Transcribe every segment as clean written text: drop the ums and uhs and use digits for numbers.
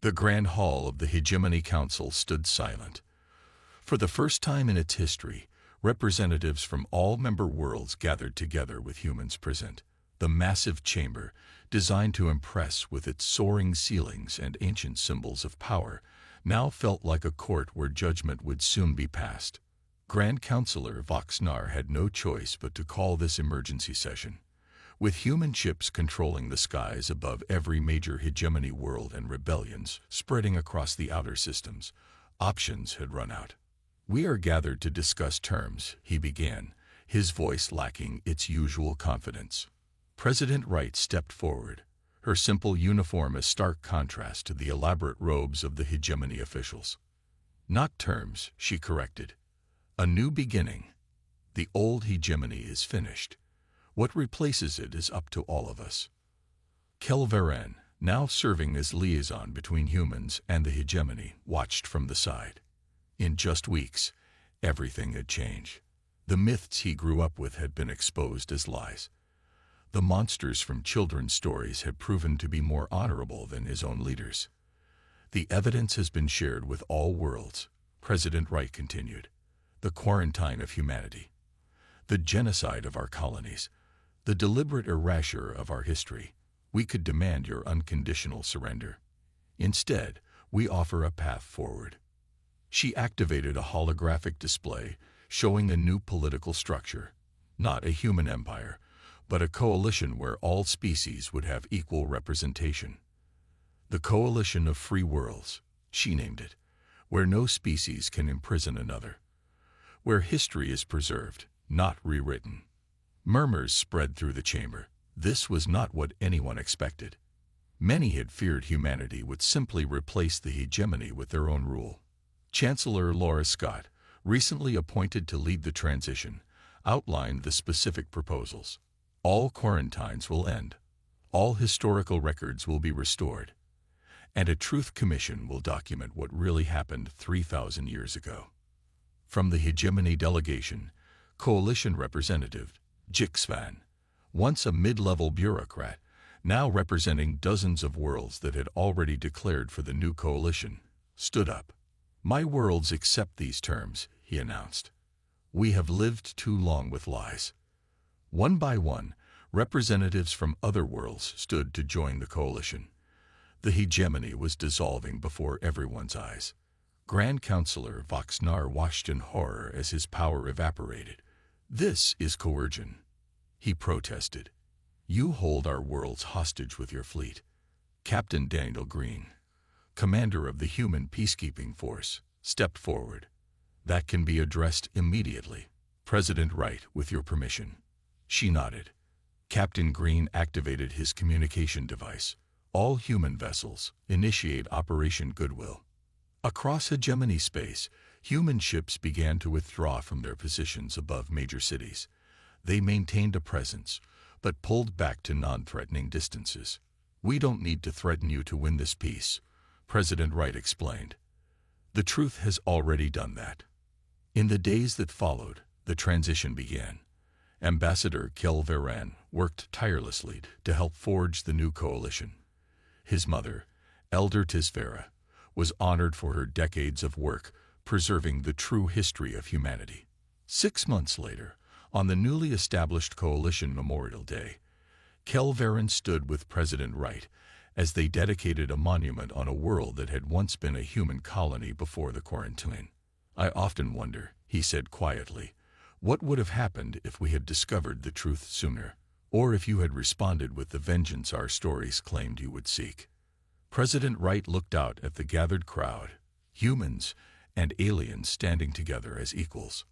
The Grand Hall of the Hegemony Council stood silent. For the first time in its history, representatives from all member worlds gathered together with humans present. The massive chamber, designed to impress with its soaring ceilings and ancient symbols of power, now felt like a court where judgment would soon be passed. Grand Counselor Voxnar had no choice but to call this emergency session. With human ships controlling the skies above every major hegemony world and rebellions spreading across the outer systems, options had run out. "We are gathered to discuss terms," he began, his voice lacking its usual confidence. President Wright stepped forward, her simple uniform a stark contrast to the elaborate robes of the hegemony officials. "Not terms," she corrected. "A new beginning. The old hegemony is finished. What replaces it is up to all of us." Kelveren, now serving as liaison between humans and the hegemony, watched from the side. In just weeks, everything had changed. The myths he grew up with had been exposed as lies. The monsters from children's stories had proven to be more honorable than his own leaders. "The evidence has been shared with all worlds," President Wright continued. "The quarantine of humanity, the genocide of our colonies, the deliberate erasure of our history. We could demand your unconditional surrender. Instead, we offer a path forward." She activated a holographic display showing a new political structure, not a human empire, but a coalition where all species would have equal representation. "The Coalition of Free Worlds," she named it, "where no species can imprison another. Where history is preserved, not rewritten." Murmurs spread through the chamber. This was not what anyone expected. Many had feared humanity would simply replace the hegemony with their own rule. Chancellor Laura Scott, recently appointed to lead the transition, outlined the specific proposals. All quarantines will end. All historical records will be restored. And a truth commission will document what really happened 3,000 years ago. From the hegemony delegation, coalition representative Jixvan, once a mid-level bureaucrat, now representing dozens of worlds that had already declared for the new coalition, stood up. "My worlds accept these terms," he announced. "We have lived too long with lies." One by one, representatives from other worlds stood to join the coalition. The hegemony was dissolving before everyone's eyes. Grand Counselor Voxnar watched in horror as his power evaporated. "This is coercion," he protested. "You hold our worlds hostage with your fleet." Captain Daniel Green, commander of the human peacekeeping force, stepped forward. "That can be addressed immediately, President Wright, with your permission." She nodded. Captain Green activated his communication device. "All human vessels, initiate Operation Goodwill." Across hegemony space, human ships began to withdraw from their positions above major cities. They maintained a presence, but pulled back to non-threatening distances. "We don't need to threaten you to win this peace," President Wright explained. "The truth has already done that." In the days that followed, the transition began. Ambassador Kelveren worked tirelessly to help forge the new coalition. His mother, Elder Tisvera, was honored for her decades of work preserving the true history of humanity. 6 months later, on the newly established Coalition Memorial Day, Kelveren stood with President Wright as they dedicated a monument on a world that had once been a human colony before the quarantine. "I often wonder," he said quietly, "what would have happened if we had discovered the truth sooner, or if you had responded with the vengeance our stories claimed you would seek." President Wright looked out at the gathered crowd, humans and aliens standing together as equals.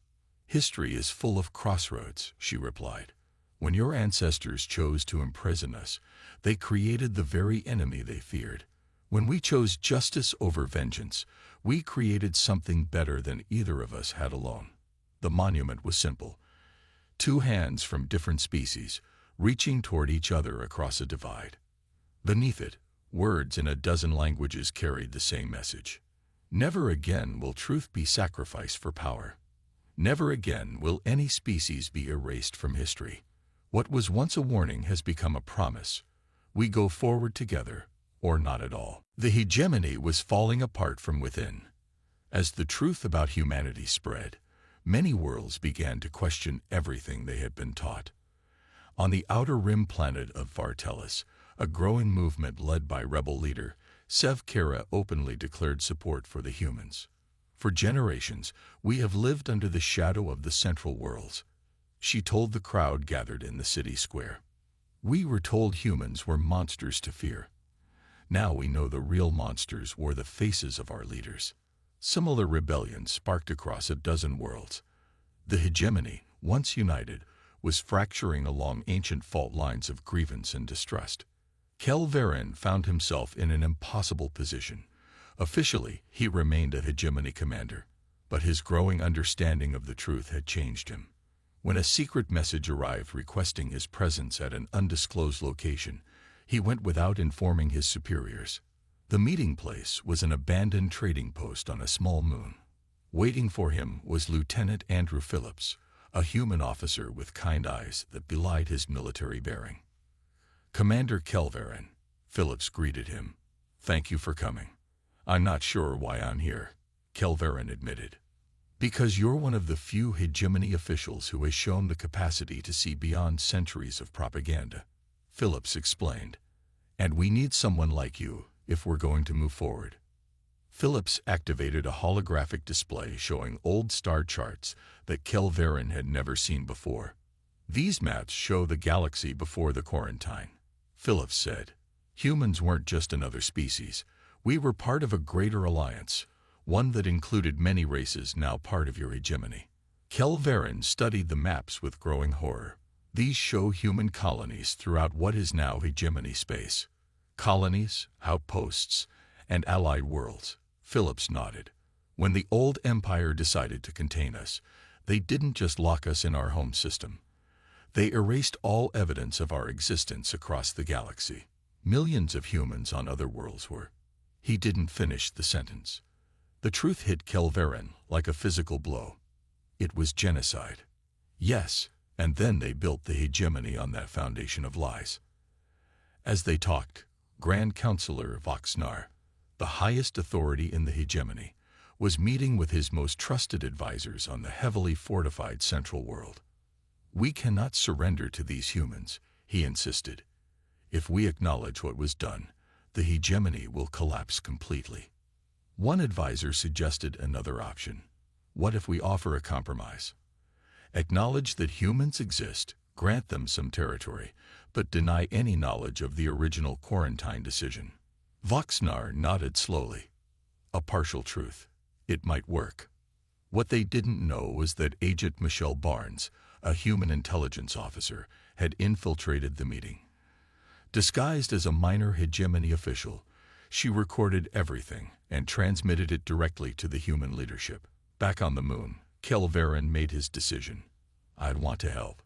"History is full of crossroads," she replied. "When your ancestors chose to imprison us, they created the very enemy they feared. When we chose justice over vengeance, we created something better than either of us had alone." The monument was simple. 2 hands from different species, reaching toward each other across a divide. Beneath it, words in a dozen languages carried the same message. "Never again will truth be sacrificed for power. Never again will any species be erased from history. What was once a warning has become a promise. We go forward together, or not at all. The hegemony was falling apart from within. As the truth about humanity spread, many worlds began to question everything they had been taught. On the outer rim planet of Vartelis, a growing movement led by rebel leader Sev Kara openly declared support for the humans. For generations, we have lived under the shadow of the central worlds, she told the crowd gathered in the city square. We were told humans were monsters to fear. Now we know the real monsters were the faces of our leaders. Similar rebellions sparked across a dozen worlds. The hegemony, once united, was fracturing along ancient fault lines of grievance and distrust. Kelverin found himself in an impossible position. Officially, he remained a hegemony commander, but his growing understanding of the truth had changed him. When a secret message arrived requesting his presence at an undisclosed location, he went without informing his superiors. The meeting place was an abandoned trading post on a small moon. Waiting for him was Lieutenant Andrew Phillips, a human officer with kind eyes that belied his military bearing. "Commander Kelverin," Phillips greeted him. "Thank you for coming." "I'm not sure why I'm here," Kelverin admitted. "Because you're one of the few hegemony officials who has shown the capacity to see beyond centuries of propaganda," Phillips explained. "And we need someone like you if we're going to move forward." Phillips activated a holographic display showing old star charts that Kelverin had never seen before. "These maps show the galaxy before the quarantine," Phillips said. "Humans weren't just another species. We were part of a greater alliance, one that included many races now part of your hegemony." Kelverin studied the maps with growing horror. These show human colonies throughout what is now hegemony space. Colonies, outposts, and allied worlds. Phillips nodded. "When the old empire decided to contain us, they didn't just lock us in our home system. They erased all evidence of our existence across the galaxy. Millions of humans on other worlds were." He didn't finish the sentence. The truth hit Kelverin like a physical blow. It was genocide. Yes, and then they built the hegemony on that foundation of lies. As they talked, Grand Counselor Voxnar, the highest authority in the hegemony, was meeting with his most trusted advisors on the heavily fortified Central World. "We cannot surrender to these humans," he insisted. "If we acknowledge what was done, the hegemony will collapse completely." One advisor suggested another option. "What if we offer a compromise? Acknowledge that humans exist, grant them some territory, but deny any knowledge of the original quarantine decision." Voxnar nodded slowly. A partial truth. It might work. What they didn't know was that Agent Michelle Barnes, a human intelligence officer, had infiltrated the meeting. Disguised as a minor hegemony official, she recorded everything and transmitted it directly to the human leadership. Back on the moon, Kelverin made his decision. "I'd want to help.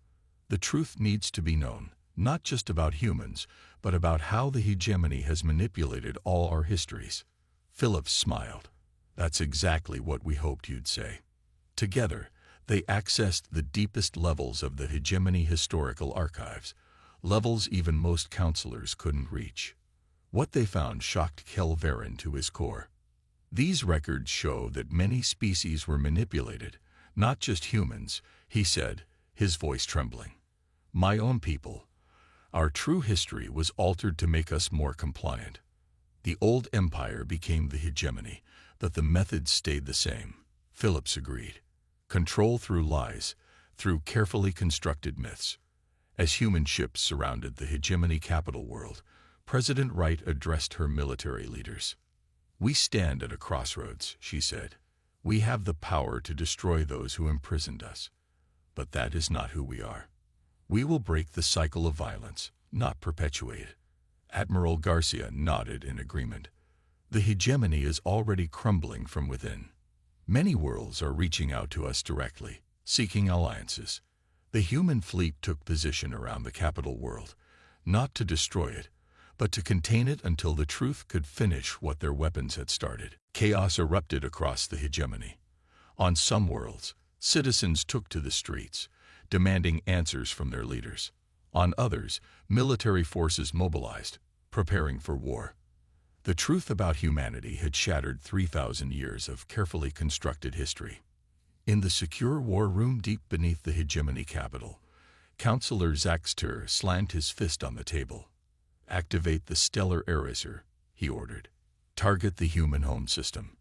The truth needs to be known, not just about humans, but about how the hegemony has manipulated all our histories." Phillips smiled. "That's exactly what we hoped you'd say." Together, they accessed the deepest levels of the hegemony historical archives, levels even most counselors couldn't reach. What they found shocked Kelverin to his core. These records show that many species were manipulated, not just humans, he said, his voice trembling. "My own people. Our true history was altered to make us more compliant. The old empire became the hegemony, but the methods stayed the same." Phillips agreed. Control through lies, through carefully constructed myths. As human ships surrounded the hegemony capital world, President Wright addressed her military leaders. "We stand at a crossroads," she said. "We have the power to destroy those who imprisoned us. But that is not who we are. We will break the cycle of violence, not perpetuate it." Admiral Garcia nodded in agreement. "The hegemony is already crumbling from within. Many worlds are reaching out to us directly, seeking alliances. The human fleet took position around the capital world, not to destroy it, but to contain it until the truth could finish what their weapons had started." Chaos erupted across the hegemony. On some worlds, citizens took to the streets, demanding answers from their leaders. On others, military forces mobilized, preparing for war. The truth about humanity had shattered 3,000 years of carefully constructed history. In the secure war room deep beneath the hegemony capital, Counselor Zaxter slammed his fist on the table. "Activate the stellar eraser," he ordered. "Target the human home system.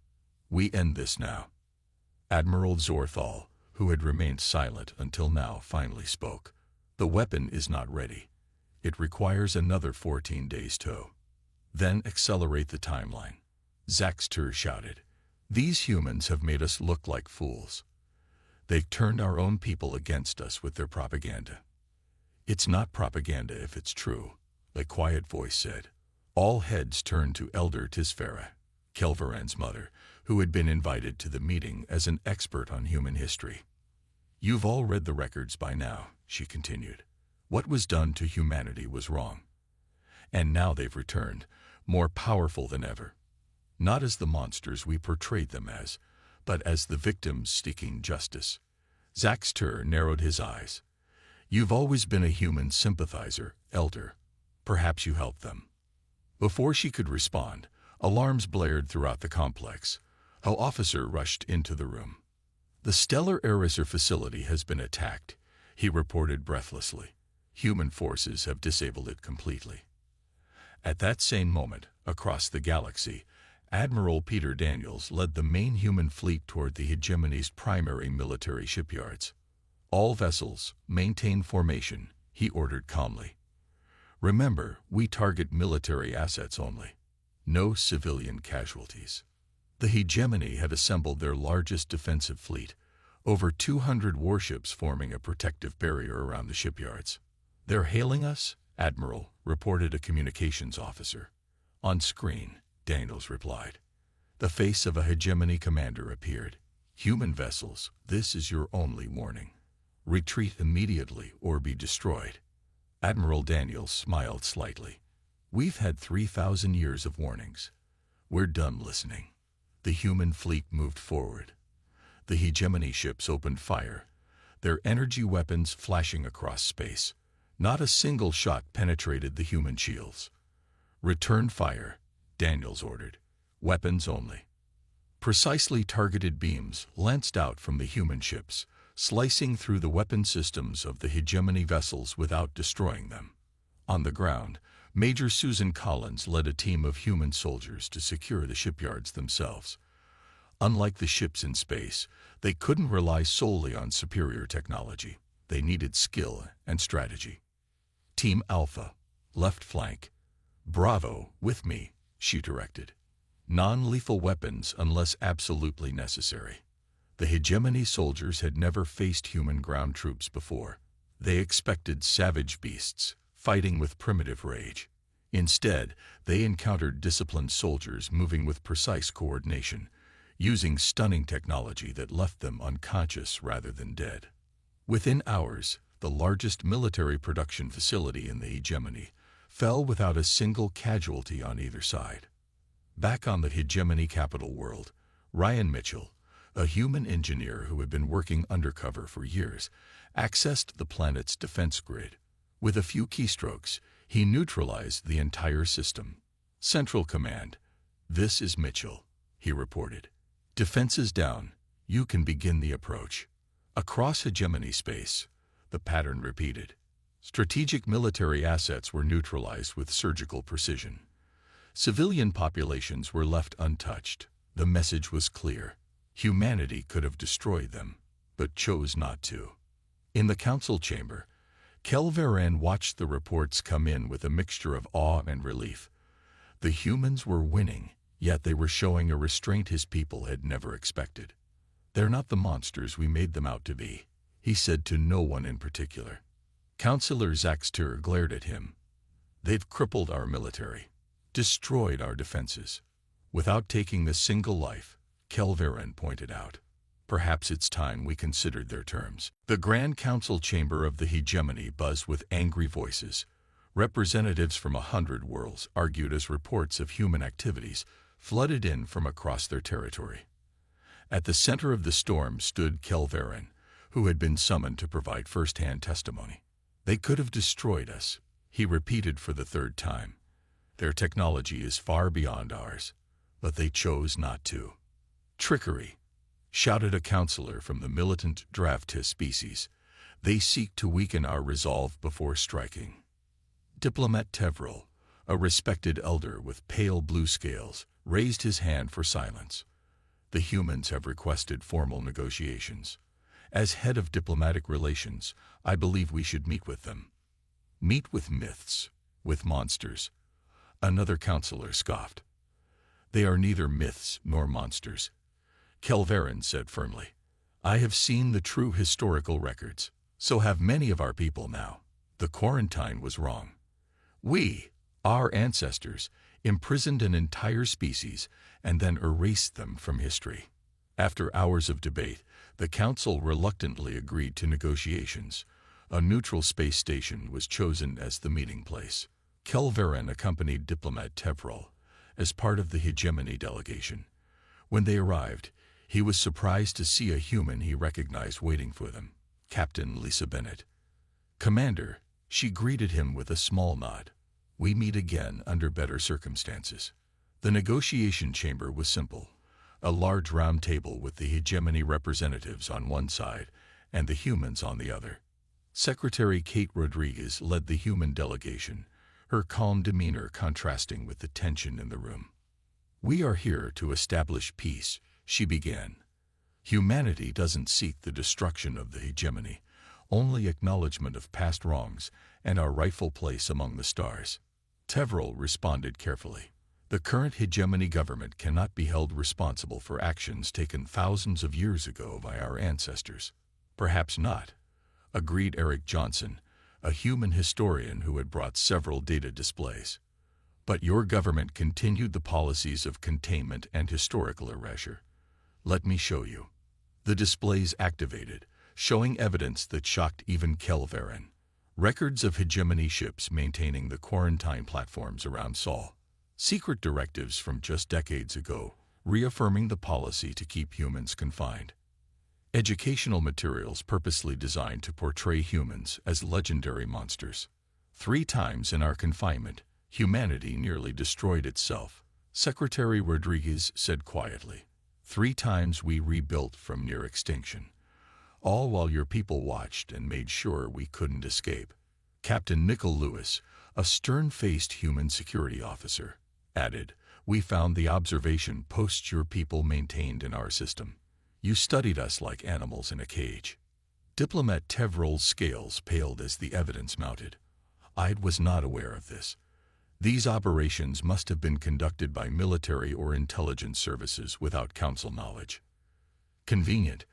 We end this now." Admiral Zorthal, who had remained silent until now, finally spoke. "The weapon is not ready. It requires another 14 days tow." "Then accelerate the timeline," Zaxter shouted. "These humans have made us look like fools. They've turned our own people against us with their propaganda." "It's not propaganda if it's true," a quiet voice said. All heads turned to Elder Tisfera, Kelveran's mother, who had been invited to the meeting as an expert on human history. "You've all read the records by now," she continued. "What was done to humanity was wrong. And now they've returned, more powerful than ever. Not as the monsters we portrayed them as, but as the victims seeking justice." Zaxter narrowed his eyes. "You've always been a human sympathizer, Elder. Perhaps you helped them." Before she could respond, alarms blared throughout the complex. An officer rushed into the room. "The Stellar Eraser facility has been attacked," he reported breathlessly. "Human forces have disabled it completely." At that same moment, across the galaxy, Admiral Peter Daniels led the main human fleet toward the hegemony's primary military shipyards. "All vessels, maintain formation," he ordered calmly. "Remember, we target military assets only. No civilian casualties." The hegemony had assembled their largest defensive fleet, over 200 warships forming a protective barrier around the shipyards. "They're hailing us, Admiral," reported a communications officer. "On screen," Daniels replied. The face of a hegemony commander appeared. "Human vessels, this is your only warning. Retreat immediately or be destroyed." Admiral Daniels smiled slightly. "We've had 3,000 years of warnings. We're done listening." The human fleet moved forward. The hegemony ships opened fire, their energy weapons flashing across space. Not a single shot penetrated the human shields. "Return fire," Daniels ordered. "Weapons only." Precisely targeted beams lanced out from the human ships, slicing through the weapon systems of the hegemony vessels without destroying them. On the ground, Major Susan Collins led a team of human soldiers to secure the shipyards themselves. Unlike the ships in space, they couldn't rely solely on superior technology. They needed skill and strategy. "Team Alpha, left flank. Bravo, with me," she directed. "Non-lethal weapons unless absolutely necessary." The hegemony soldiers had never faced human ground troops before. They expected savage beasts, fighting with primitive rage. Instead, they encountered disciplined soldiers moving with precise coordination, using stunning technology that left them unconscious rather than dead. Within hours, the largest military production facility in the hegemony fell without a single casualty on either side. Back on the hegemony capital world, Ryan Mitchell, a human engineer who had been working undercover for years, accessed the planet's defense grid. With a few keystrokes, he neutralized the entire system. "Central Command, this is Mitchell," he reported. "Defenses down. You can begin the approach." Across hegemony space, the pattern repeated. Strategic military assets were neutralized with surgical precision. Civilian populations were left untouched. The message was clear. Humanity could have destroyed them, but chose not to. In the council chamber, Kelveran watched the reports come in with a mixture of awe and relief. The humans were winning, yet they were showing a restraint his people had never expected. "They're not the monsters we made them out to be," he said to no one in particular. Counselor Zaxter glared at him. "They've crippled our military, destroyed our defenses, without taking a single life," Kelveran pointed out. "Perhaps it's time we considered their terms." The Grand Council chamber of the hegemony buzzed with angry voices. Representatives from 100 worlds argued as reports of human activities flooded in from across their territory. At the center of the storm stood Kelveran, who had been summoned to provide first-hand testimony. "They could have destroyed us," he repeated for the third time. Their technology is far beyond ours, but they chose not to. Trickery, shouted a counselor from the militant draftist species. They seek to weaken our resolve before striking. Diplomat Tevril, a respected elder with pale blue scales, raised his hand for silence. The humans have requested formal negotiations. As head of diplomatic relations, I believe we should meet with them. Meet with myths, with monsters. Another counselor scoffed. They are neither myths nor monsters. Kelverin said firmly. I have seen the true historical records. So have many of our people now. The quarantine was wrong. We, our ancestors, imprisoned an entire species and then erased them from history. After hours of debate, the council reluctantly agreed to negotiations. A neutral space station was chosen as the meeting place. Kelverin accompanied diplomat Tevril as part of the hegemony delegation. When they arrived, he was surprised to see a human he recognized waiting for them, Captain Lisa Bennett. Commander, she greeted him with a small nod. We meet again under better circumstances. The negotiation chamber was simple. A large round table with the hegemony representatives on one side and the humans on the other. Secretary Kate Rodriguez led the human delegation, her calm demeanor contrasting with the tension in the room. We are here to establish peace, she began. Humanity doesn't seek the destruction of the hegemony, only acknowledgement of past wrongs and our rightful place among the stars. Tevril responded carefully. The current hegemony government cannot be held responsible for actions taken thousands of years ago by our ancestors. Perhaps not, agreed Eric Johnson, a human historian who had brought several data displays. But your government continued the policies of containment and historical erasure. Let me show you. The displays activated, showing evidence that shocked even Kelverin. Records of hegemony ships maintaining the quarantine platforms around Sol. Secret directives from just decades ago, reaffirming the policy to keep humans confined. Educational materials purposely designed to portray humans as legendary monsters. 3 times in our confinement, humanity nearly destroyed itself, Secretary Rodriguez said quietly. 3 times we rebuilt from near extinction. All while your people watched and made sure we couldn't escape. Captain Nickel Lewis, a stern-faced human security officer, added, we found the observation posts your people maintained in our system. You studied us like animals in a cage. Diplomat Tevril's scales paled as the evidence mounted. I was not aware of this. These operations must have been conducted by military or intelligence services without council knowledge. Convenient,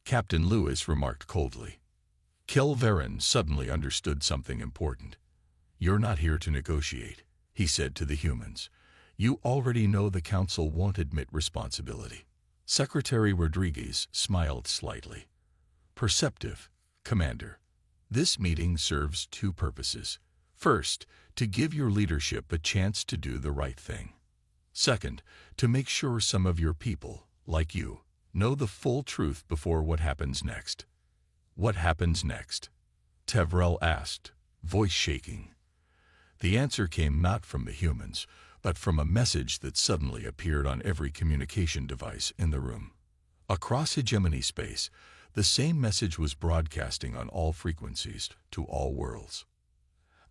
Captain Lewis remarked coldly. Kelverin suddenly understood something important. You're not here to negotiate, he said to the humans. You already know the council won't admit responsibility. Secretary Rodriguez smiled slightly. Perceptive, Commander. This meeting serves 2 purposes. First, to give your leadership a chance to do the right thing. Second, to make sure some of your people, like you, know the full truth before what happens next. What happens next? Tevril asked, voice shaking. The answer came not from the humans, but from a message that suddenly appeared on every communication device in the room. Across hegemony space, the same message was broadcasting on all frequencies to all worlds.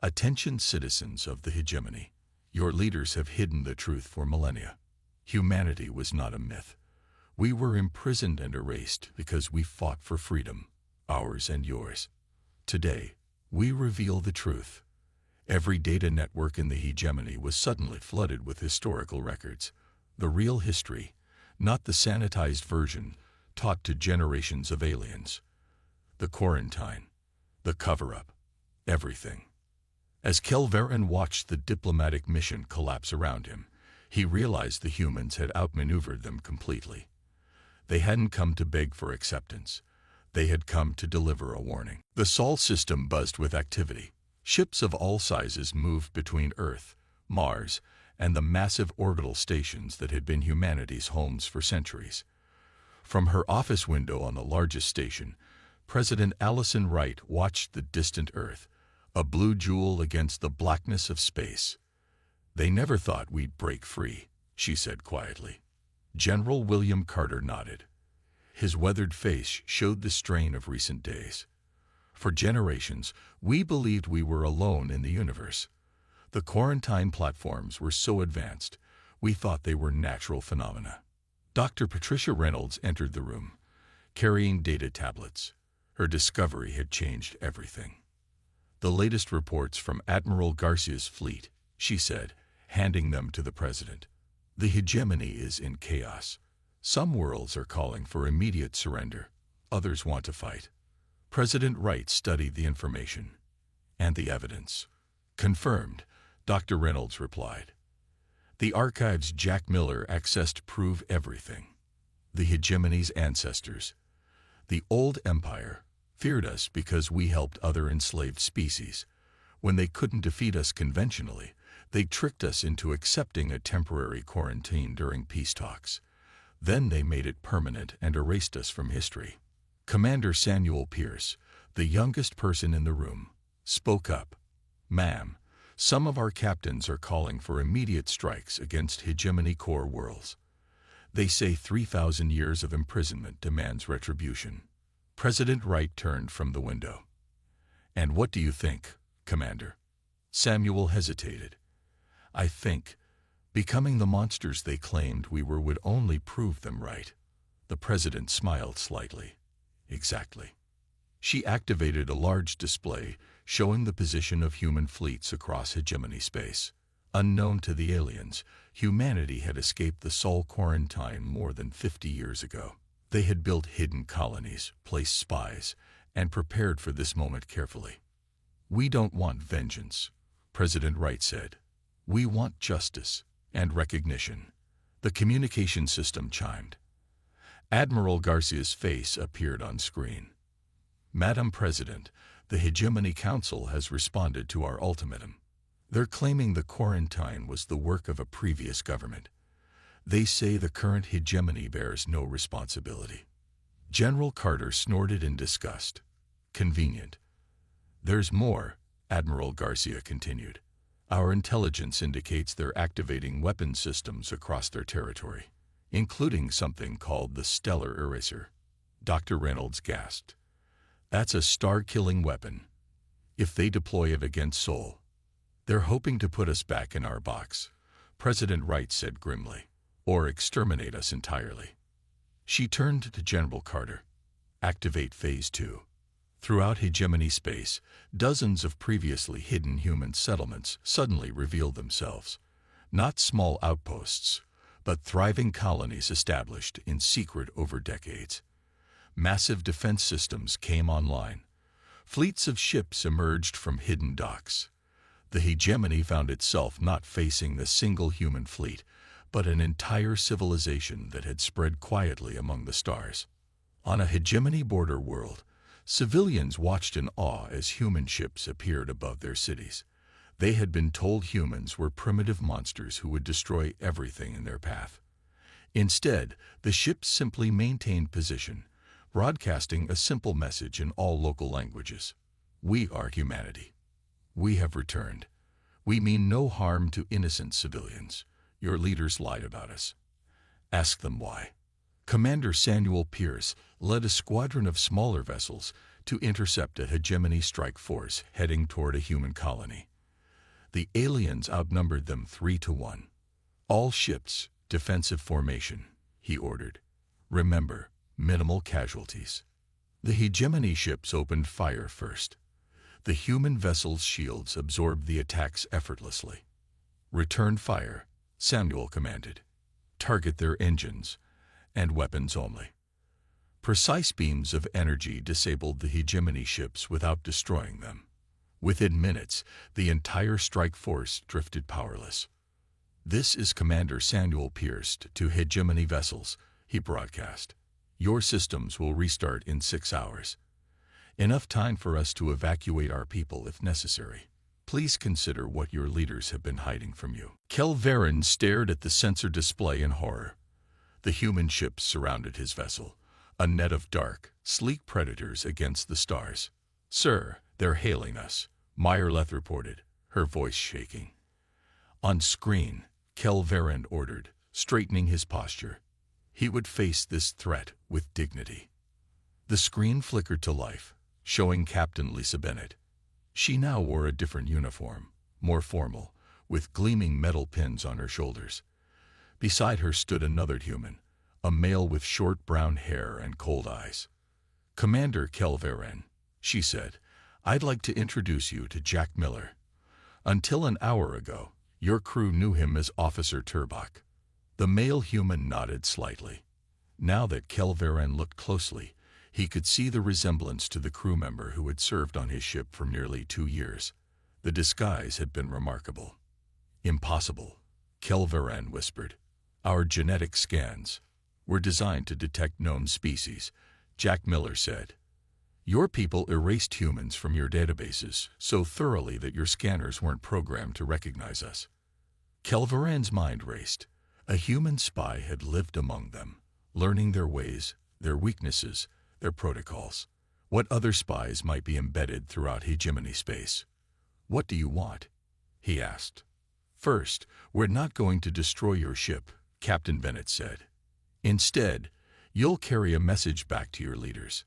Attention citizens of the hegemony, your leaders have hidden the truth for millennia. Humanity was not a myth. We were imprisoned and erased because we fought for freedom, ours and yours. Today, we reveal the truth. Every data network in the hegemony was suddenly flooded with historical records. The real history, not the sanitized version, taught to generations of aliens. The quarantine, the cover-up, everything. As Kelverin watched the diplomatic mission collapse around him, he realized the humans had outmaneuvered them completely. They hadn't come to beg for acceptance. They had come to deliver a warning. The Sol system buzzed with activity. Ships of all sizes moved between Earth, Mars, and the massive orbital stations that had been humanity's homes for centuries. From her office window on the largest station, President Allison Wright watched the distant Earth, a blue jewel against the blackness of space. They never thought we'd break free, she said quietly. General William Carter nodded. His weathered face showed the strain of recent days. For generations, we believed we were alone in the universe. The quarantine platforms were so advanced, we thought they were natural phenomena. Dr. Patricia Reynolds entered the room, carrying data tablets. Her discovery had changed everything. The latest reports from Admiral Garcia's fleet, she said, handing them to the president. The hegemony is in chaos. Some worlds are calling for immediate surrender. Others want to fight. President Wright studied the information and the evidence. Confirmed, Dr. Reynolds replied. The archives Jack Miller accessed prove everything. The hegemony's ancestors, the old empire, feared us because we helped other enslaved species. When they couldn't defeat us conventionally, they tricked us into accepting a temporary quarantine during peace talks. Then they made it permanent and erased us from history. Commander Samuel Pierce, the youngest person in the room, spoke up. Ma'am, some of our captains are calling for immediate strikes against hegemony core worlds. They say 3,000 years of imprisonment demands retribution. President Wright turned from the window. And what do you think, Commander? Samuel hesitated. I think becoming the monsters they claimed we were would only prove them right. The president smiled slightly. Exactly. She activated a large display showing the position of human fleets across hegemony space. Unknown to the aliens, humanity had escaped the Sol quarantine more than 50 years ago. They had built hidden colonies, placed spies, and prepared for this moment carefully. We don't want vengeance, President Wright said. We want justice and recognition. The communication system chimed. Admiral Garcia's face appeared on screen. Madam President, the Hegemony Council has responded to our ultimatum. They're claiming the quarantine was the work of a previous government. They say the current hegemony bears no responsibility. General Carter snorted in disgust. Convenient. There's more, Admiral Garcia continued. Our intelligence indicates they're activating weapon systems across their territory, including something called the Stellar Eraser. Dr. Reynolds gasped. That's a star-killing weapon. If they deploy it against Sol, they're hoping to put us back in our box, President Wright said grimly, or exterminate us entirely. She turned to General Carter. Activate Phase 2. Throughout hegemony space, dozens of previously hidden human settlements suddenly revealed themselves. Not small outposts, but thriving colonies established in secret over decades. Massive defense systems came online. Fleets of ships emerged from hidden docks. The hegemony found itself not facing the single human fleet, but an entire civilization that had spread quietly among the stars. On a hegemony border world, civilians watched in awe as human ships appeared above their cities. They had been told humans were primitive monsters who would destroy everything in their path. Instead, the ships simply maintained position, broadcasting a simple message in all local languages. We are humanity. We have returned. We mean no harm to innocent civilians. Your leaders lied about us. Ask them why. Commander Samuel Pierce led a squadron of smaller vessels to intercept a hegemony strike force heading toward a human colony. The aliens outnumbered them 3-1. All ships, defensive formation, he ordered. Remember, minimal casualties. The hegemony ships opened fire first. The human vessel's shields absorbed the attacks effortlessly. Return fire, Samuel commanded. Target their engines, and weapons only. Precise beams of energy disabled the hegemony ships without destroying them. Within minutes, the entire strike force drifted powerless. This is Commander Samuel Pierce to hegemony vessels, he broadcast. Your systems will restart in 6 hours. Enough time for us to evacuate our people if necessary. Please consider what your leaders have been hiding from you. Kelverin stared at the sensor display in horror. The human ships surrounded his vessel, a net of dark, sleek predators against the stars. Sir, they're hailing us, Meyerleth reported, her voice shaking. On screen, Kelverin ordered, straightening his posture. He would face this threat with dignity. The screen flickered to life, showing Captain Lisa Bennett. She now wore a different uniform, more formal, with gleaming metal pins on her shoulders. Beside her stood another human, a male with short brown hair and cold eyes. "Commander Kelverin," she said, "I'd like to introduce you to Jack Miller. Until an hour ago, your crew knew him as Officer Turbach." The male human nodded slightly. Now that Kelverin looked closely, he could see the resemblance to the crew member who had served on his ship for nearly 2 years. The disguise had been remarkable. "Impossible," Kelverin whispered. "Our genetic scans were designed to detect known species," Jack Miller said. "Your people erased humans from your databases so thoroughly that your scanners weren't programmed to recognize us." Kelverin's mind raced. A human spy had lived among them, learning their ways, their weaknesses, their protocols. What other spies might be embedded throughout hegemony space? "What do you want?" he asked. "First, we're not going to destroy your ship," Captain Bennett said. "Instead, you'll carry a message back to your leaders.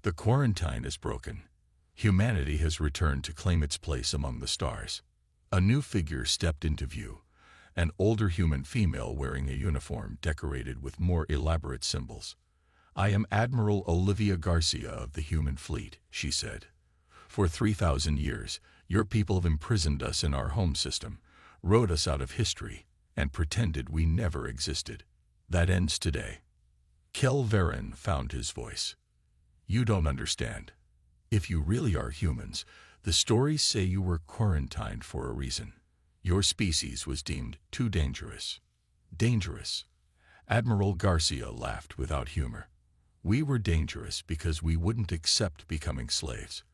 The quarantine is broken. Humanity has returned to claim its place among the stars." A new figure stepped into view, an older human female wearing a uniform decorated with more elaborate symbols. "I am Admiral Olivia Garcia of the human fleet," she said. "For 3,000 years, your people have imprisoned us in our home system, wrote us out of history, and pretended we never existed. That ends today." Kelverin found his voice. "You don't understand. If you really are humans, the stories say you were quarantined for a reason. Your species was deemed too dangerous." "Dangerous?" Admiral Garcia laughed without humor. "We were dangerous because we wouldn't accept becoming slaves,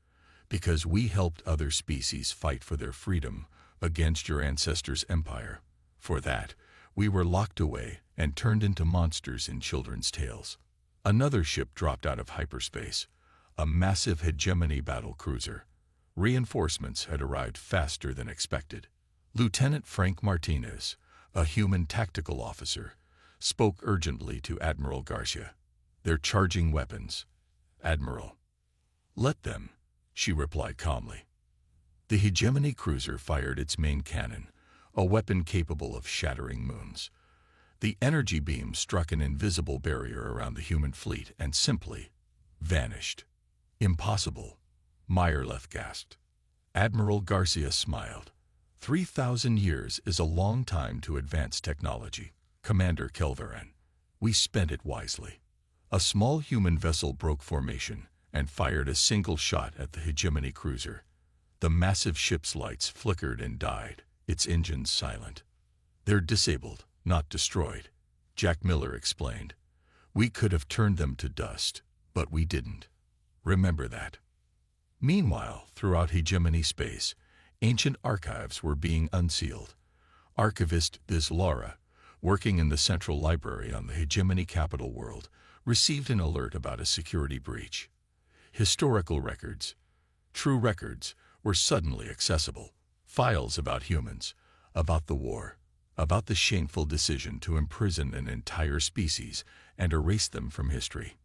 because we helped other species fight for their freedom against your ancestors' empire. For that, we were locked away and turned into monsters in children's tales." Another ship dropped out of hyperspace, a massive hegemony battle cruiser. Reinforcements had arrived faster than expected. Lieutenant Frank Martinez, a human tactical officer, spoke urgently to Admiral Garcia. "They're charging weapons, Admiral." "Let them," she replied calmly. The hegemony cruiser fired its main cannon, a weapon capable of shattering moons. The energy beam struck an invisible barrier around the human fleet and simply vanished. "Impossible," Meyerleth gasped. Admiral Garcia smiled. 3,000 years is a long time to advance technology, Commander Kelverin. We spent it wisely." A small human vessel broke formation and fired a single shot at the hegemony cruiser. The massive ship's lights flickered and died, its engines silent. "They're disabled, not destroyed," Jack Miller explained. "We could have turned them to dust, but we didn't. Remember that." Meanwhile, throughout hegemony space, ancient archives were being unsealed. Archivist Biz Laura, working in the Central Library on the hegemony capital world, received an alert about a security breach. Historical records, true records, were suddenly accessible. Files about humans, about the war, about the shameful decision to imprison an entire species and erase them from history.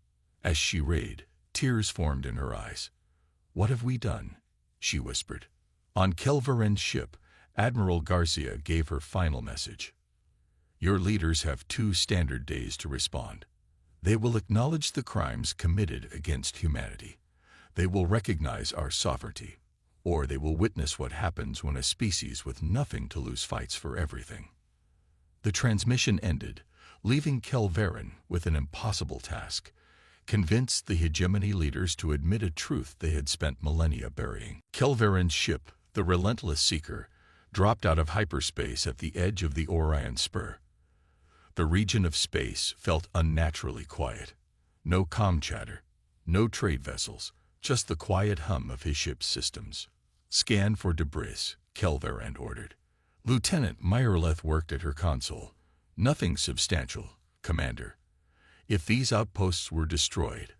As she read, tears formed in her eyes. "What have we done?" she whispered. On Kelverin's ship, Admiral Garcia gave her final message. "Your leaders have 2 standard days to respond. They will acknowledge the crimes committed against humanity. They will recognize our sovereignty, or they will witness what happens when a species with nothing to lose fights for everything." The transmission ended, leaving Kelverin with an impossible task: convince the hegemony leaders to admit a truth they had spent millennia burying. Kelverin's ship, the Relentless Seeker, dropped out of hyperspace at the edge of the Orion Spur. The region of space felt unnaturally quiet. No comm chatter, no trade vessels, just the quiet hum of his ship's systems. "Scan for debris," Kelverin ordered. Lieutenant Meyerleth worked at her console. "Nothing substantial, Commander. If these outposts were destroyed,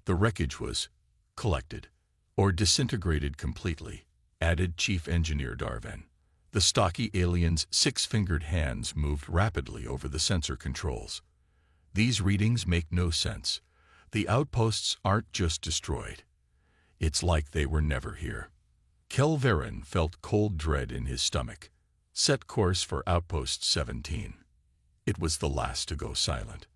the wreckage was collected or disintegrated completely," added Chief Engineer Darvin. The stocky alien's six-fingered hands moved rapidly over the sensor controls. These readings make no sense. The outposts aren't just destroyed. It's like they were never here. Kelverin felt cold dread in his stomach. Set course for Outpost 17. It was the last to go silent.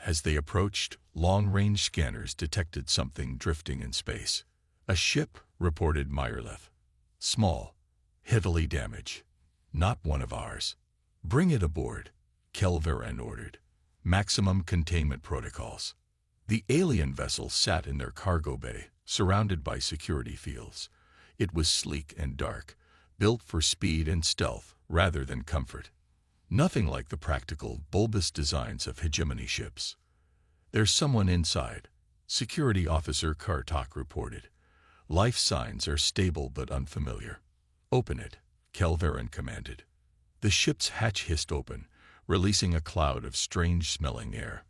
As they approached, long-range scanners detected something drifting in space. A ship, reported Meyerleth. Small, heavily damaged. Not one of ours. Bring it aboard, Kelverin ordered. Maximum containment protocols. The alien vessel sat in their cargo bay, surrounded by security fields. It was sleek and dark, built for speed and stealth rather than comfort. Nothing like the practical, bulbous designs of hegemony ships. There's someone inside, Security Officer Kartok reported. Life signs are stable but unfamiliar. Open it, Kelverin commanded. The ship's hatch hissed open, releasing a cloud of strange-smelling air.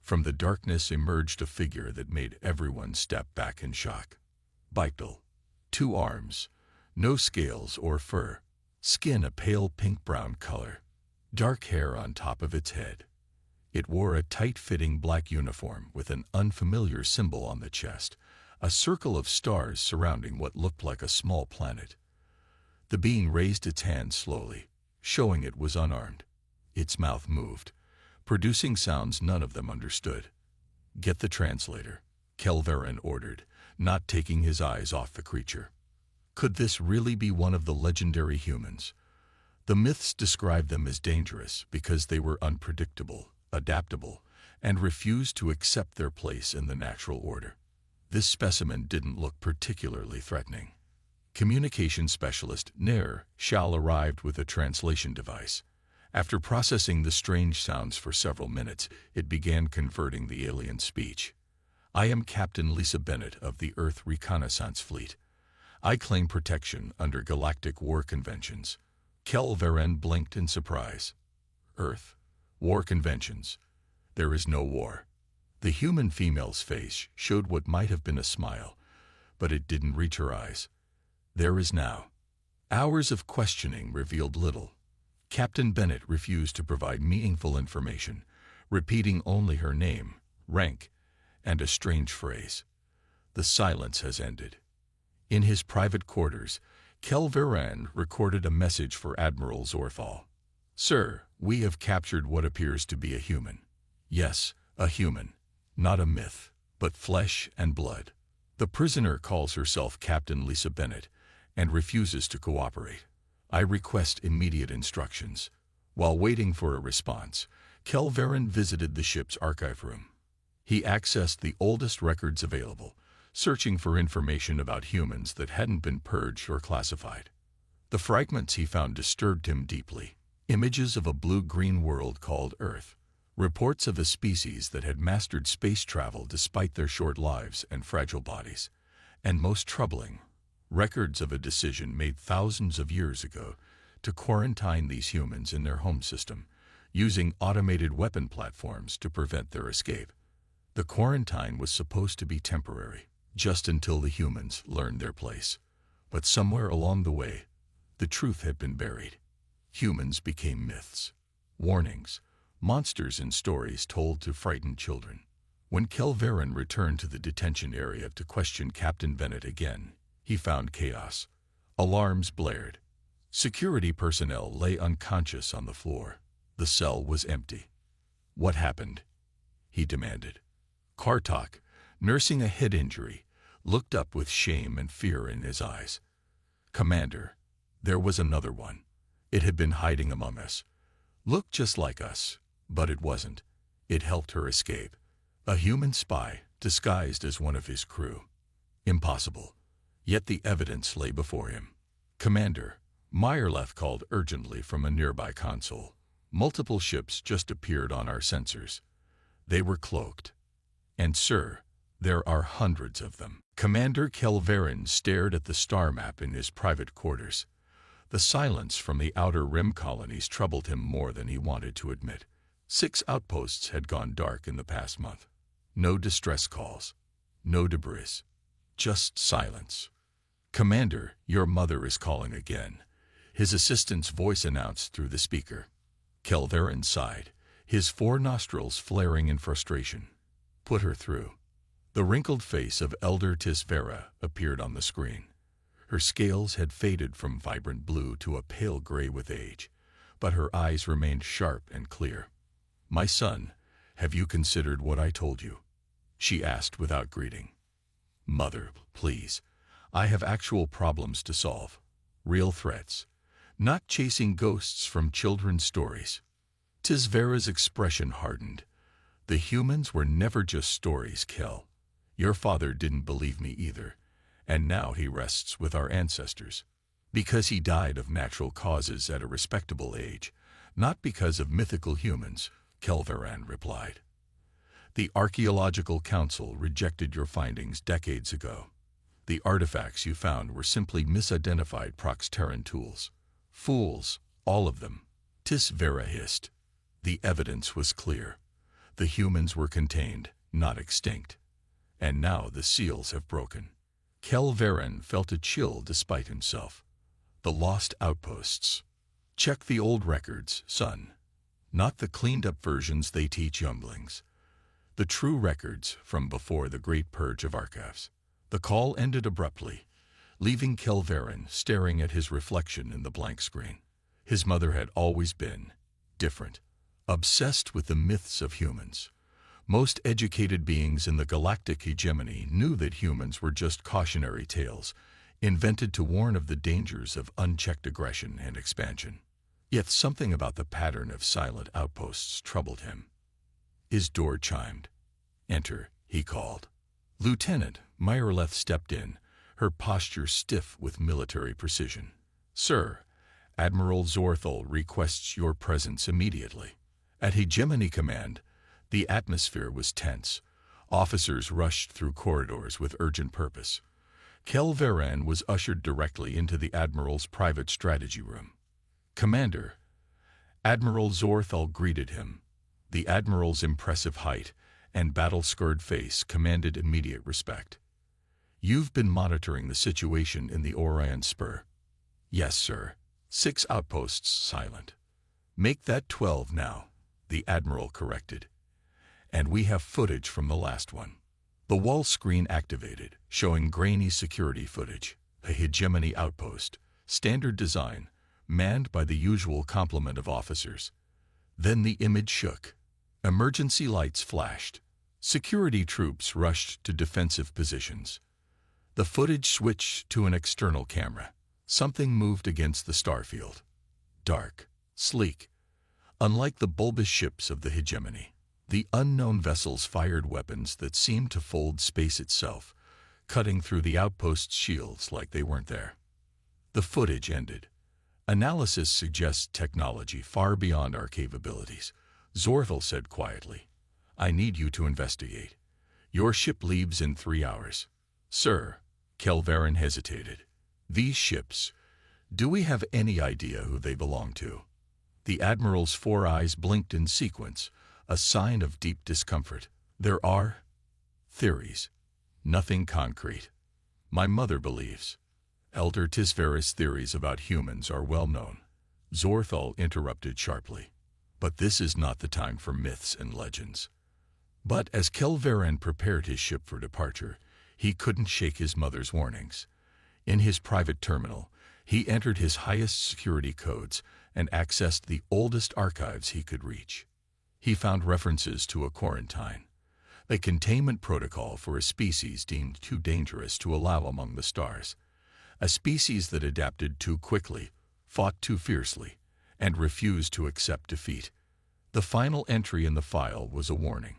From the darkness emerged a figure that made everyone step back in shock. Bipedal. 2 arms. No scales or fur. Skin a pale pink-brown color. Dark hair on top of its head. It wore a tight-fitting black uniform with an unfamiliar symbol on the chest, a circle of stars surrounding what looked like a small planet. The being raised its hand slowly, showing it was unarmed. Its mouth moved, producing sounds none of them understood. Get the translator, Kelverin ordered, not taking his eyes off the creature. Could this really be one of the legendary humans? The myths described them as dangerous because they were unpredictable, adaptable, and refused to accept their place in the natural order. This specimen didn't look particularly threatening. Communication specialist Nair Shal arrived with a translation device. After processing the strange sounds for several minutes, it began converting the alien speech. I am Captain Lisa Bennett of the Earth Reconnaissance Fleet. I claim protection under galactic war conventions. Kelverin blinked in surprise. Earth? War conventions? There is no war. The human female's face showed what might have been a smile, but it didn't reach her eyes. There is now. Hours of questioning revealed little. Captain Bennett refused to provide meaningful information, repeating only her name, rank, and a strange phrase. The silence has ended. In his private quarters, Kelverin recorded a message for Admiral Zorthal. Sir, we have captured what appears to be a human. Yes, a human. Not a myth, but flesh and blood. The prisoner calls herself Captain Lisa Bennett and refuses to cooperate. I request immediate instructions. While waiting for a response, Kelverin visited the ship's archive room. He accessed the oldest records available, searching for information about humans that hadn't been purged or classified. The fragments he found disturbed him deeply. Images of a blue-green world called Earth. Reports of a species that had mastered space travel despite their short lives and fragile bodies. And most troubling, records of a decision made thousands of years ago to quarantine these humans in their home system, using automated weapon platforms to prevent their escape. The quarantine was supposed to be temporary, just until the humans learned their place. But somewhere along the way, the truth had been buried. Humans became myths, warnings, monsters in stories told to frighten children. When Kelverin returned to the detention area to question Captain Bennett again, he found chaos. Alarms blared. Security personnel lay unconscious on the floor. The cell was empty. What happened? He demanded. Kartok, nursing a head injury, looked up with shame and fear in his eyes. Commander, there was another one. It had been hiding among us. Looked just like us, but it wasn't. It helped her escape. A human spy, disguised as one of his crew. Impossible. Yet the evidence lay before him. Commander, Meyerleth called urgently from a nearby console. Multiple ships just appeared on our sensors. They were cloaked. And sir, there are hundreds of them. Commander Kelverin stared at the star map in his private quarters. The silence from the outer rim colonies troubled him more than he wanted to admit. 6 outposts had gone dark in the past month. No distress calls. No debris. Just silence. Commander, your mother is calling again. His assistant's voice announced through the speaker. Kelverin sighed, his 4 nostrils flaring in frustration. Put her through. The wrinkled face of Elder Tisvera appeared on the screen. Her scales had faded from vibrant blue to a pale gray with age, but her eyes remained sharp and clear. "My son, have you considered what I told you?" she asked without greeting. "Mother, please. I have actual problems to solve. Real threats. Not chasing ghosts from children's stories." Tisvera's expression hardened. "The humans were never just stories, Kel. Your father didn't believe me either, and now he rests with our ancestors. Because he died of natural causes at a respectable age, not because of mythical humans," Kelverin replied. "The Archaeological Council rejected your findings decades ago. The artifacts you found were simply misidentified Prox-Terran tools. Fools, all of them." Tisvera hissed. The evidence was clear. The humans were contained, not extinct. And now the seals have broken. Kelverin felt a chill despite himself. The lost outposts. Check the old records, son. Not the cleaned-up versions they teach younglings. The true records from before the Great Purge of Archives. The call ended abruptly, leaving Kelverin staring at his reflection in the blank screen. His mother had always been different, obsessed with the myths of humans. Most educated beings in the galactic hegemony knew that humans were just cautionary tales, invented to warn of the dangers of unchecked aggression and expansion. Yet something about the pattern of silent outposts troubled him. His door chimed. "Enter," he called. Lieutenant Meyerleth stepped in, her posture stiff with military precision. "Sir, Admiral Zorthal requests your presence immediately." At Hegemony Command, the atmosphere was tense. Officers rushed through corridors with urgent purpose. Kelverin was ushered directly into the Admiral's private strategy room. "Commander." Admiral Zorthal greeted him. The Admiral's impressive height and battle-scarred face commanded immediate respect. "You've been monitoring the situation in the Orion Spur." "Yes, sir. 6 outposts silent." "Make that 12 now," the Admiral corrected. "And we have footage from the last one." The wall screen activated, showing grainy security footage. A hegemony outpost, standard design, manned by the usual complement of officers. Then the image shook. Emergency lights flashed. Security troops rushed to defensive positions. The footage switched to an external camera. Something moved against the starfield. Dark, sleek. Unlike the bulbous ships of the hegemony, the unknown vessels fired weapons that seemed to fold space itself, cutting through the outpost's shields like they weren't there. The footage ended. "Analysis suggests technology far beyond our capabilities," Zorthal said quietly. "I need you to investigate. Your ship leaves in 3 hours." "Sir," Kelverin hesitated. "These ships, do we have any idea who they belong to?" The Admiral's 4 eyes blinked in sequence, a sign of deep discomfort. "There are theories. Nothing concrete. My mother believes. Elder Tisvera's theories about humans are well known." Zorthal interrupted sharply. "But this is not the time for myths and legends." But as Kelverin prepared his ship for departure, he couldn't shake his mother's warnings. In his private terminal, he entered his highest security codes and accessed the oldest archives he could reach. He found references to a quarantine, a containment protocol for a species deemed too dangerous to allow among the stars, a species that adapted too quickly, fought too fiercely, and refused to accept defeat. The final entry in the file was a warning.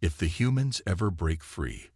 If the humans ever break free,